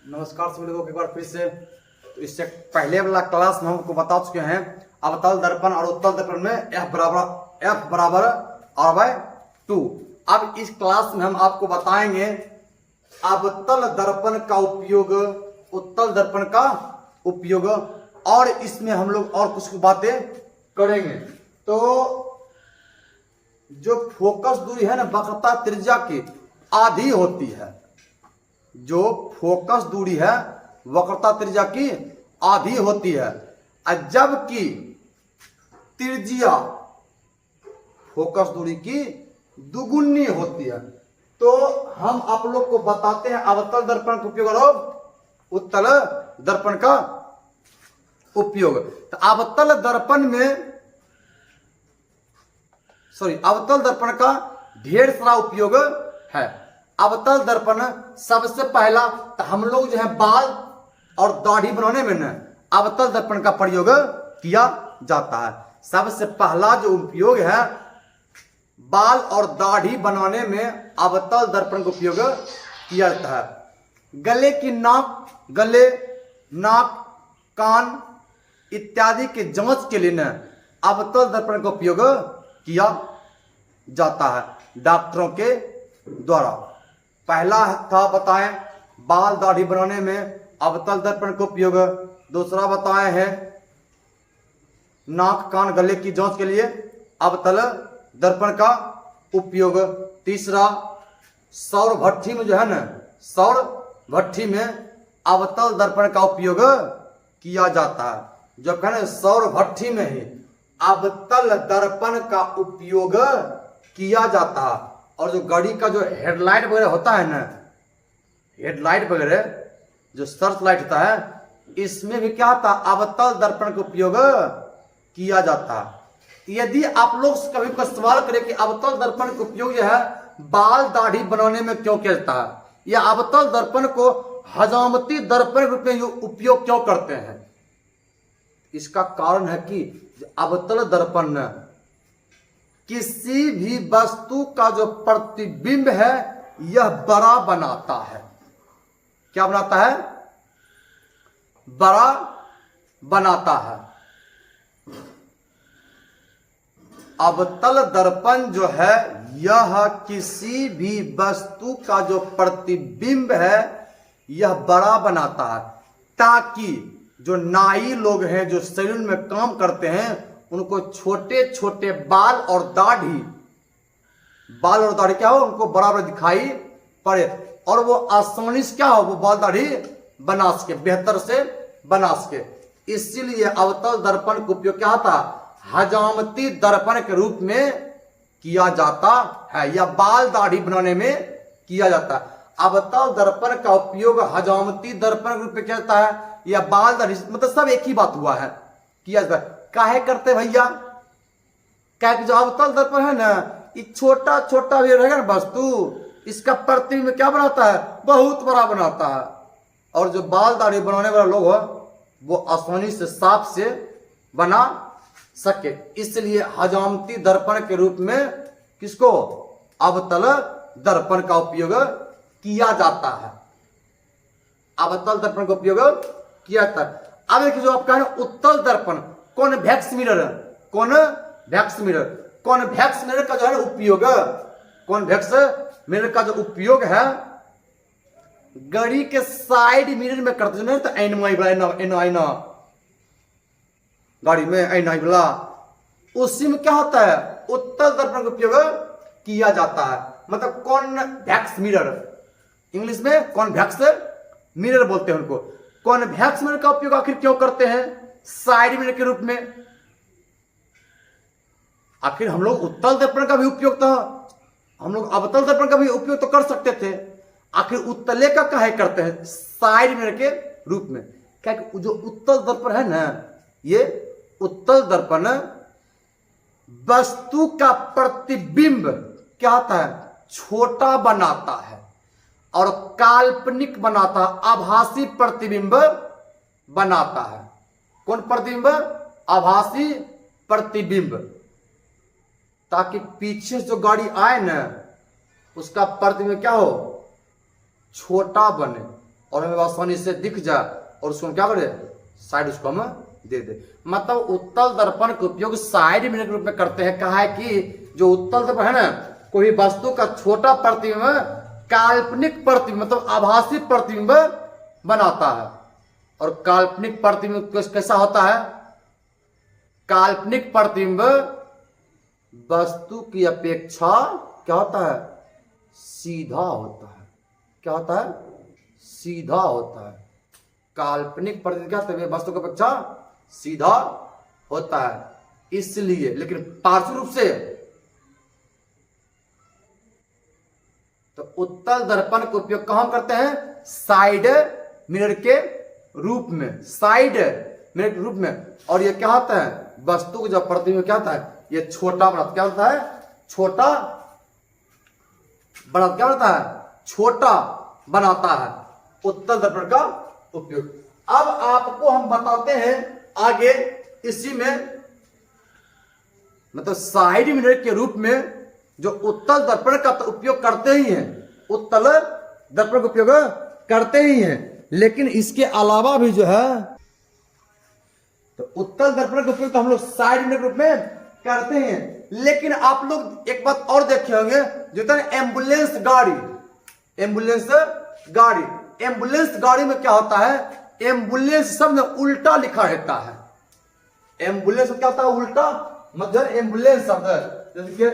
नमस्कार सभी लोगों को एक बार फिर से। तो इससे पहले वाला क्लास में हम आपको बता चुके हैं अवतल दर्पण और उत्तल दर्पण में F बराबर R/2। अब इस क्लास में हम आपको बताएंगे अवतल दर्पण का उपयोग, उत्तल दर्पण का उपयोग, और इसमें हम लोग और कुछ बातें करेंगे। तो जो फोकस दूरी है ना वक्रता त्रिज्या की आधी होती है, जो फोकस दूरी है वक्रता त्रिज्या की आधी होती है, जबकि त्रिज्या फोकस दूरी की दुगुनी होती है। तो हम आप लोग को बताते हैं अवतल दर्पण का उपयोग और उत्तल दर्पण का उपयोग। तो अवतल दर्पण का ढेर सारा उपयोग है। अवतल दर्पण सबसे पहला तो हम लोग जो है बाल और दाढ़ी बनाने में न अवतल दर्पण का प्रयोग किया जाता है। सबसे पहला जो उपयोग है बाल और दाढ़ी बनाने में अवतल दर्पण का उपयोग किया जाता है। गले, नाक, कान इत्यादि के जांच के लिए न अवतल दर्पण का उपयोग किया जाता है डॉक्टरों के द्वारा। पहला था बताएं बाल दाढ़ी बनाने में अवतल दर्पण का उपयोग। दूसरा बताए हैं नाक, कान, गले की जांच के लिए अवतल दर्पण का उपयोग। तीसरा सौर भट्ठी में जो है ना, सौर भट्ठी में अवतल दर्पण का उपयोग किया जाता है। जो कहने सौर भट्ठी में ही अवतल दर्पण का उपयोग किया जाता है। और जो गाड़ी का जो हेडलाइट वगैरह होता है ना, हेडलाइट वगैरह जो सर्च लाइट होता है, इसमें भी क्या होता है अवतल दर्पण का उपयोग किया जाता है। यदि आप लोग कभी का सवाल करें कि अवतल दर्पण का उपयोग जो है बाल दाढ़ी बनाने में क्यों किया जाता है, या अवतल दर्पण को हजामती दर्पण के रूप में उपयोग क्यों करते हैं, इसका कारण है कि अवतल दर्पण किसी भी वस्तु का जो प्रतिबिंब है यह बड़ा बनाता है। क्या बनाता है? बड़ा बनाता है। अवतल दर्पण जो है यह किसी भी वस्तु का जो प्रतिबिंब है यह बड़ा बनाता है, ताकि जो नाई लोग हैं जो सैलून में काम करते हैं उनको छोटे छोटे बाल और दाढ़ी क्या हो उनको बराबर दिखाई पड़े, और वो आसानी से क्या हो वो बाल दाढ़ी बना सके, बेहतर से बना सके। इसीलिए अवतल दर्पण का उपयोग क्या था हजामती दर्पण के रूप में किया जाता है, या बाल दाढ़ी बनाने में किया जाता है। अवतल दर्पण का उपयोग हजामती दर्पण के रूप में किया जाता है या बाल दाढ़ी, मतलब सब एक ही बात हुआ है, किया जाता है। काहे करते भैया? क्या जो अवतल दर्पण है ना ये छोटा छोटा भी रहेगा ना वस्तु, इसका प्रतिबिंब क्या बनाता है बहुत बड़ा बनाता है, और जो बाल दाढ़ी बनाने वाला लोग है वो आसानी से साफ से बना सके। इसलिए हजामती दर्पण के रूप में किसको अवतल दर्पण का उपयोग किया जाता है। अवतल दर्पण का उपयोग किया जाता है। अब एक जो आप कह रहे हैं उत्तल दर्पण, कॉन्वेक्स मिरर, कॉन्वेक्स मिरर का जो है उपयोग, कॉन्वेक्स मिरर का जो उपयोग है गाड़ी के साइड मिरर में करते हैं। तो ऐना गाड़ी में ऐना वाला, उसी में क्या होता है उत्तल दर्पण का उपयोग किया जाता है। मतलब कॉन्वेक्स मिरर, इंग्लिश में कॉन्वेक्स मिरर बोलते हैं उनको। कॉन्वेक्स मिरर का उपयोग आखिर क्यों करते हैं साइड मिरर के रूप में? आखिर हम लोग उत्तल दर्पण का भी उपयोग तो, हम लोग अवतल दर्पण का भी उपयोग तो कर सकते थे, आखिर उत्तले का काहे करते हैं साइड मिरर के रूप में? क्या जो उत्तल दर्पण है ना, ये उत्तल दर्पण वस्तु का प्रतिबिंब क्या होता है छोटा बनाता है और काल्पनिक बनाता है, आभासी प्रतिबिंब बनाता है। कौन प्रतिबिंब? आभासी प्रतिबिंब, ताकि पीछे जो गाड़ी आए ना उसका प्रतिबिंब क्या हो छोटा बने और हमें आसानी से दिख जाए और उसको हम क्या करें, साइड उसको हम दे दे। मतलब उत्तल दर्पण का उपयोग साइड मिरर के रूप में करते हैं। कहा है कि जो उत्तल दर्पण है ना, कोई वस्तु का छोटा प्रतिबिंब काल्पनिक प्रतिबिंब मतलब आभासी प्रतिबिंब बनाता है। और काल्पनिक प्रतिबिंब कैसा होता है? काल्पनिक प्रतिबिंब वस्तु की अपेक्षा क्या होता है? सीधा होता है। क्या होता है? सीधा होता है। काल्पनिक प्रतिबिंब क्या होता है? वस्तु की अपेक्षा सीधा होता है। इसलिए लेकिन पार्श्व रूप से तो उत्तल दर्पण का उपयोग कहां करते हैं? साइड मिरर के रूप में, साइड मिरर के रूप में। और ये क्या होता है? वस्तु को जब प्रतिबिंब क्या होता है? ये छोटा बनाता, क्या होता है? छोटा बनाता, क्या होता है? छोटा बनाता है उत्तल दर्पण का उपयोग। अब आपको हम बताते हैं आगे इसी में, मतलब साइड मिरर के रूप में जो उत्तल दर्पण का तो उपयोग करते ही हैं, उत्तल दर्पण का उपयोग करते ही हैं, लेकिन इसके अलावा भी जो है तो उत्तल दर्पण का उपयोग तो हम लोग साइड मिरर के रूप में करते हैं। लेकिन आप लोग एक बात और देखे होंगे, जो था एम्बुलेंस गाड़ी, एम्बुलेंस गाड़ी, एम्बुलेंस गाड़ी में क्या होता है? एम्बुलेंस शब्द उल्टा लिखा रहता है। एम्बुलेंस क्या होता है? उल्टा। मतलब एम्बुलेंस शब्द जैसे कि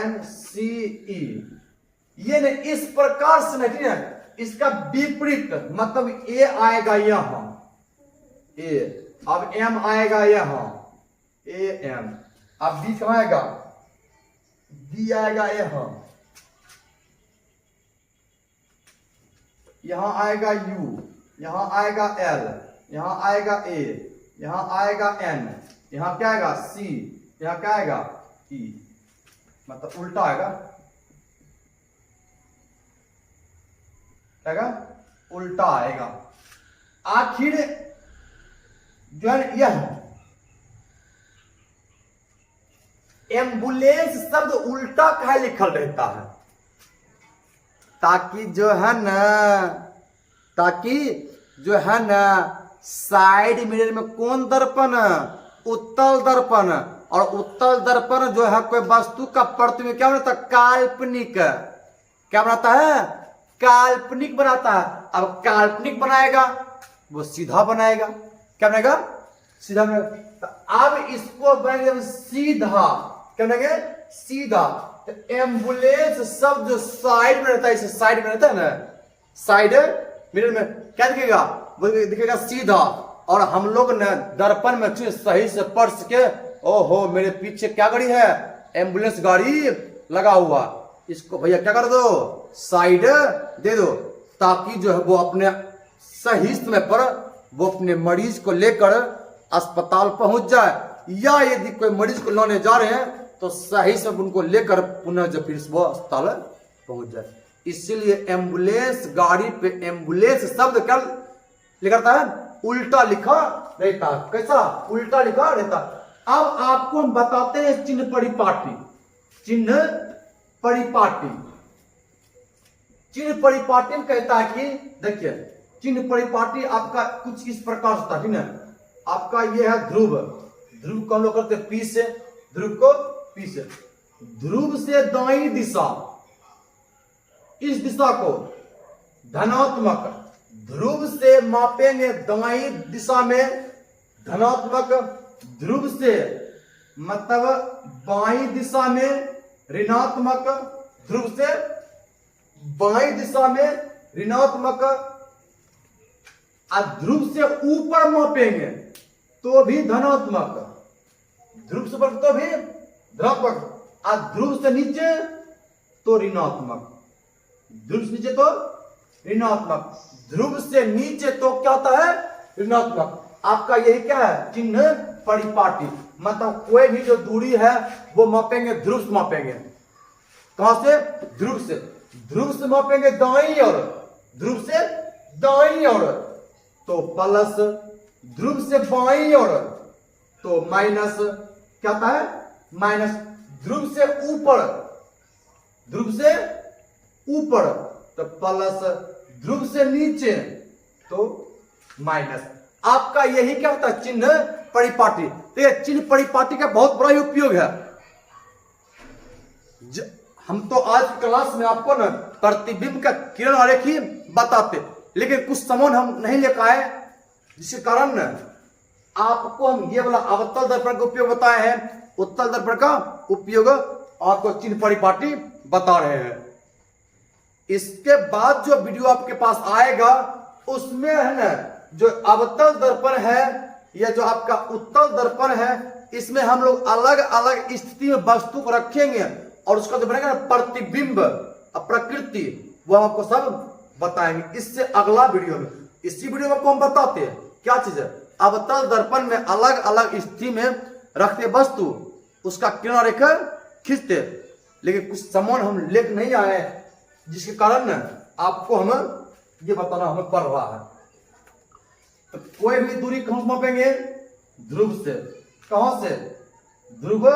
AMBULANCE, ये ने इस प्रकार से नहीं है, इसका विपरीत मतलब ए आएगा यहां, ए, अब एम आएगा यहां, ए एम, अब बी कहां आएगा? बी आएगा यहां, यहां आएगा यू, यहां आएगा एल, यहां आएगा ए, यहां आएगा एन, यहां क्या आएगा? सी, यहां क्या आएगा? ई। मतलब उल्टा आएगा, आएगा उल्टा आएगा। आखिर जो है यह एम्बुलेंस शब्द उल्टा काहे लिखल रहता है? ताकि जो है ना, ताकि जो है ना साइड मिरर में कौन दर्पण? उत्तल दर्पण। और उत्तल दर्पण जो है कोई वस्तु का प्रतिबिंब क्या बनाता है? काल्पनिक। क्या बनाता है? काल्पनिक बनाता है। अब काल्पनिक बनाएगा वो सीधा बनाएगा। क्या बनाएगा? सीधा बनाएगा। तो अब इसको बनाएंगे सीधा। क्या बनाएंगे? सीधा। तो एम्बुलेंस शब्द जो साइड में रहता है, इसे साइड में रहता है ना, साइड मिरर में क्या दिखेगा? वो दिखेगा सीधा। और हम लोग ने दर्पण में सही से पढ़ सके, ओहो मेरे पीछे क्या गाड़ी है? एम्बुलेंस गाड़ी लगा हुआ, इसको भैया क्या कर दो? साइड दे दो, ताकि जो है वो अपने सही समय पर वो अपने मरीज को लेकर अस्पताल पहुंच जाए। या यदि कोई मरीज को लाने जा रहे हैं तो सही से उनको लेकर पुनः जब फिर वो अस्पताल पहुंच जाए। इसीलिए एम्बुलेंस गाड़ी पे एम्बुलेंस शब्द क्या लिखा है? उल्टा लिखा रहता। कैसा? उल्टा लिखा रहता। अब आपको हम बताते हैं चिन्ह परिपाटी। चिन्ह परिपाटी, चिन्ह परिपाटी में कहता है कि देखिए चिन्ह परिपाटी आपका कुछ इस प्रकार से था, ठीक है? आपका ये है ध्रुव, ध्रुव को हम लोग करते हैं पी से, ध्रुव को पी से, ध्रुव से दाई दिशा, इस दिशा को धनात्मक, ध्रुव से मापेंगे दाई दिशा में धनात्मक, ध्रुव से मतलब बाई दिशा में ऋणात्मक, ध्रुव से बाई दिशा में ऋणात्मक, ध्रुव से ऊपर मापेंगे तो भी धनात्मक, ध्रुव से ऊपर तो भी धनात्मक, ध्रुव से नीचे तो ऋणात्मक, ध्रुव से नीचे तो ऋणात्मक, ध्रुव से नीचे तो क्या होता है? ऋणात्मक। आपका यही क्या है? चिन्ह परिपाटी। मतलब कोई भी जो दूरी है वो मापेंगे, ध्रुव से मापेंगे। कहां से? ध्रुव से। ध्रुव से मापेंगे दाईं ओर, ध्रुव से दाईं ओर तो प्लस, ध्रुव से बाईं ओर तो माइनस। क्या होता है? माइनस। ध्रुव से ऊपर, ध्रुव से ऊपर तो प्लस, ध्रुव से नीचे तो माइनस। आपका यही क्या होता है, चिन्ह परिपाटी। तो ये चिन्ह परिपाटी का बहुत बड़ा ही उपयोग है। हम तो आज क्लास में आपको ना प्रतिबिंब का किरण आरेख ही बताते, लेकिन कुछ समूह हम नहीं ले पाए, जिसके कारण ना आपको हम ये वाला अवतल दर्पण का उपयोग बताए हैं, उत्तल दर्पण का उपयोग आपको चिन्ह परिपाटी बता रहे हैं। इसके बाद जो वीडियो आपके पास आएगा उसमें है ना जो अवतल दर्पण है या जो आपका उत्तल दर्पण है, इसमें हम लोग अलग अलग स्थिति में वस्तु को रखेंगे और उसका जो बनेगा प्रतिबिंब प्रकृति, वो हम आपको सब बताएंगे इससे अगला वीडियो में। इसी वीडियो में आपको हम बताते हैं क्या चीज है, अवतल दर्पण में अलग अलग स्थिति में रखते वस्तु, उसका किरण रेखा खींचते, लेकिन कुछ समान हम लेख नहीं आए, जिसके कारण न आपको हम ये बताना हमें पड़ रहा है। तो कोई भी दूरी कहां से मापेंगे, ध्रुव से। कहां से, ध्रुव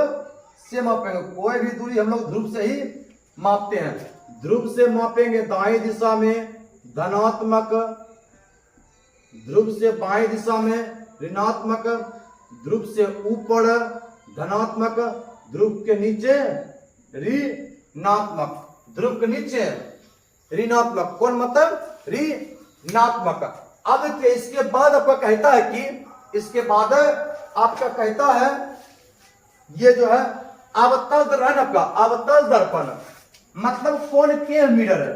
से मापेंगे। कोई भी दूरी हम लोग ध्रुव से ही मापते हैं। ध्रुव से मापेंगे दाएं दिशा में धनात्मक, ध्रुव से बाएं दिशा में ऋणात्मक, ध्रुव से ऊपर धनात्मक, ध्रुव के नीचे ऋणात्मक, ध्रुव के नीचे ऋणात्मक। कौन मतलब ऋणात्मक। अब देखिए इसके बाद आपका कहता है कि इसके बाद आपका कहता है ये जो है अवतल दर्पण, आपका अवतल दर्पण मतलब कौन के मिरर है।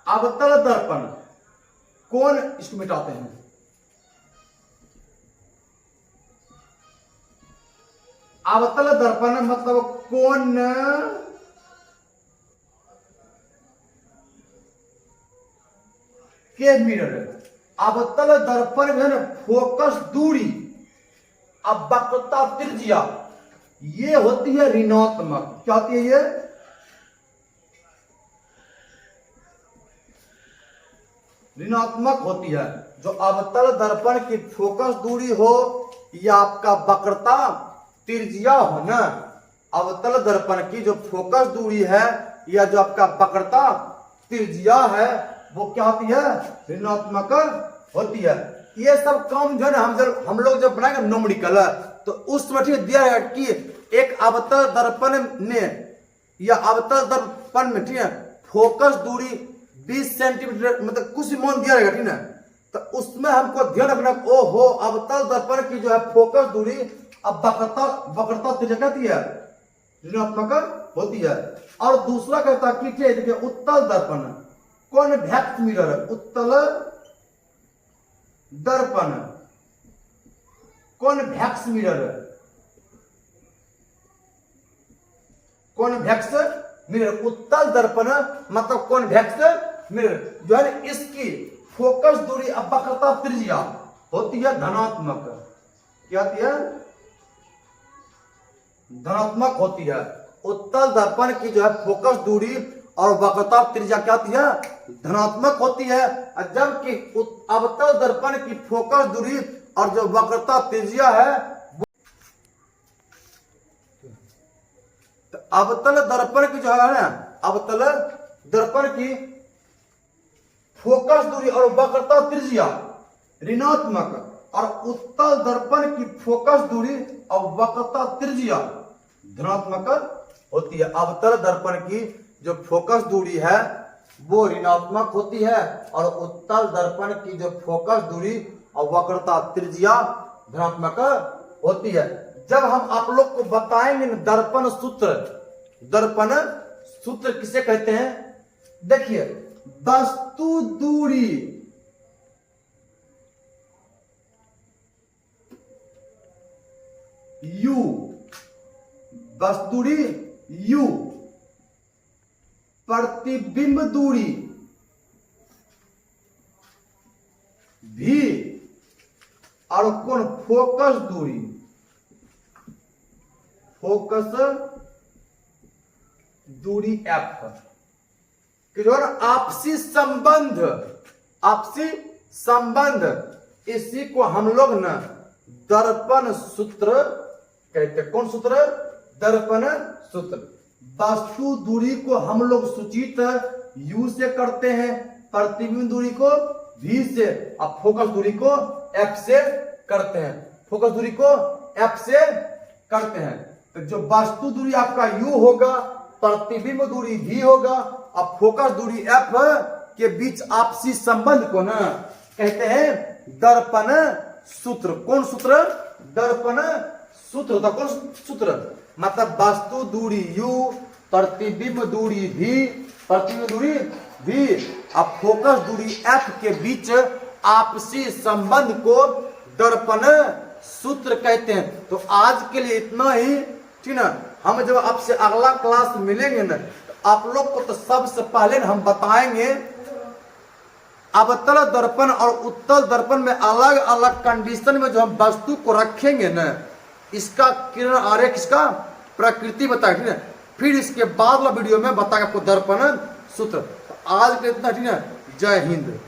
अवतल दर्पण कौन, इसको मिटाते हैं। अवतल दर्पण मतलब कौन के मिरर है। अवतल दर्पण में ना फोकस दूरी अब वक्रता त्रिज्या ये होती है ऋणात्मक। क्या होती है ये, ऋणात्मक होती है। जो अवतल दर्पण की फोकस दूरी हो या आपका वक्रता त्रिज्या हो ना, अवतल दर्पण की जो फोकस दूरी है या जो आपका वक्रता त्रिज्या है वो क्या होती है, ऋणात्मक होती है। ये सब काम जो है ना हम लोग जब बनाएंगे नोमरिकल तो उस समय दिया है कि एक अवतल दर्पण में या अवतल दर्पण में ठीक है फोकस दूरी 20 सेंटीमीटर मतलब कुछ मान दिया रहेगा ठीक है। तो उसमें हमको ध्यान रखना, ओहो अवतल दर्पण की जो है फोकस दूरी अब वक्रता त्रिज्या कहती है ऋणात्मक होती है। और दूसरा कहता है कि देखिए उत्तल दर्पण कॉन्वेक्स मिरर, उत्तल दर्पण कॉन्वेक्स मिरर, कॉन्वेक्स मिरर उत्तल दर्पण मतलब कॉन्वेक्स मिरर जो है इसकी फोकस दूरी अब वक्रता त्रिज्या होती है धनात्मक। क्या होती है, धनात्मक होती है। उत्तल दर्पण की जो है फोकस दूरी और वक्रता त्रिज्या क्या होती है, धनात्मक होती है। जबकि अवतल दर्पण की फोकस दूरी और जो वक्रता त्रिज्या है तो अवतल दर्पण की जो है ना, अवतल दर्पण की फोकस दूरी और वक्रता त्रिज्या ऋणात्मक और उत्तल दर्पण की फोकस दूरी और वक्रता त्रिज्या धनात्मक होती है। अवतल दर्पण की जो फोकस दूरी है वो ऋणात्मक होती है और उत्तल दर्पण की जो फोकस दूरी और वक्रता त्रिज्या धनात्मक होती है। जब हम आप लोग को बताएंगे दर्पण सूत्र, दर्पण सूत्र किसे कहते हैं, देखिए वस्तु दूरी u, वस्तु दूरी u, प्रतिबिंब दूरी v और कौन फोकस दूरी, फोकस दूरी f कि जो आपसी संबंध, आपसी संबंध इसी को हम लोग न दर्पण सूत्र कहते हैं। कौन सूत्र? दर्पण सूत्र। वस्तु दूरी को हम लोग सूचित U से करते हैं, प्रतिबिंब दूरी को V से, अब फोकस दूरी को F से करते हैं। फोकस दूरी को F से करते हैं। तो जो वस्तु दूरी आपका U होगा, प्रतिबिंब दूरी V होगा, अब फोकस दूरी F के बीच आपसी संबंध को ना कहते हैं दर्पण सूत्र। कौन सूत्र? दर्पण सूत्र। तो कौन सूत्र? मतलब वस्तु दूरी U, प्रतिबिंब दूरी V, प्रतिबिंब दूरी V, अब फोकस दूरी F के बीच आपसी संबंध को दर्पण सूत्र कहते हैं। तो आज के लिए इतना ही, ठीक ना। हम जब आपसे अगला क्लास मिलेंगे ना, तो आप लोग को तो सबसे पहले हम बताएंगे अवतल दर्पण और उत्तल दर्पण में अलग अलग कंडीशन में जो हम वस्तु को रखेंगे ना, इसका किरण आरेख, इसका प्रकृति बताएंगे, ठीक है। फिर इसके बाद वाला वीडियो में बताएंगे आपको दर्पण सूत्र। तो आज के इतना, ठीक है। जय हिंद।